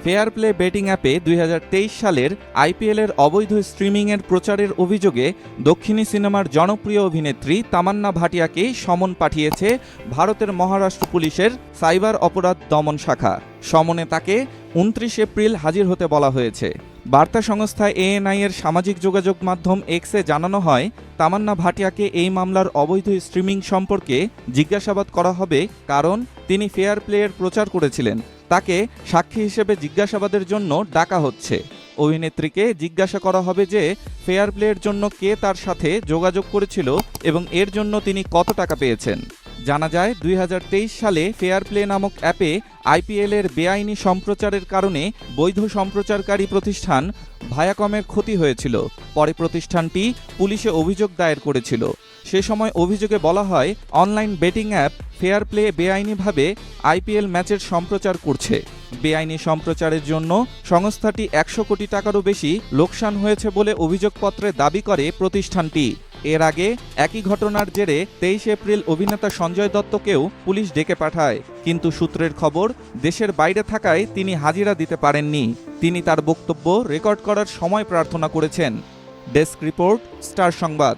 Fair play betting অ্যাপে 2023 সালের আইপিএলের অবৈধ স্ট্রিমিংয়ের প্রচারের অভিযোগে দক্ষিণী সিনেমার জনপ্রিয় অভিনেত্রী তামান্না ভাটিয়াকে সমন পাঠিয়েছে ভারতের মহারাষ্ট্র পুলিশের সাইবার অপরাধ দমন শাখা। সমনে তাকে 29 এপ্রিল হাজির হতে বলা হয়েছে। বার্তা সংস্থা এএনআই এর সামাজিক যোগাযোগ মাধ্যম এক্সে জানানো হয়, তামান্না ভাটিয়াকে এই মামলার অবৈধ স্ট্রিমিং সম্পর্কে জিজ্ঞাসাবাদ করা হবে, কারণ তিনি ফেয়ার প্লেয়ের প্রচার করেছিলেন। তাকে সাক্ষী হিসেবে জিজ্ঞাসাবাদের জন্য ডাকা হচ্ছে। অভিনেত্রীকে জিজ্ঞাসা করা হবে যে ফেয়ার প্লেয়ের জন্য কে তার সাথে যোগাযোগ করেছিল এবং এর জন্য তিনি কত টাকা পেয়েছেন। জানা যায় 2023 সালে ফেয়ার প্লে নামক অ্যাপে আইপিএলের বেআইনি সম্প্রচারের কারণে বৈধ সম্প্রচারকারী প্রতিষ্ঠান ভায়াকমের ক্ষতি হয়েছিল। পরে প্রতিষ্ঠানটি পুলিশে অভিযোগ দায়ের করেছিল। সে সময় অভিযোগে বলা হয়, online betting app fair play বেআইনিভাবে আইপিএল ম্যাচের সম্প্রচার করছে। বেআইনি সম্প্রচারের জন্য সংস্থাটি 100 কোটি টাকারও বেশি লোকসান হয়েছে বলে অভিযোগপত্রে দাবি করে প্রতিষ্ঠানটি। এর আগে একই ঘটনার জেরে 23 এপ্রিল অভিনেতা সঞ্জয় দত্তকেও পুলিশ ডেকে পাঠায়, কিন্তু সূত্রের খবর দেশের বাইরে থাকায় তিনি হাজিরা দিতে পারেননি। তিনি তার বক্তব্য রেকর্ড করার সময় প্রার্থনা করেছেন। ডেস্ক রিপোর্ট, স্টার সংবাদ।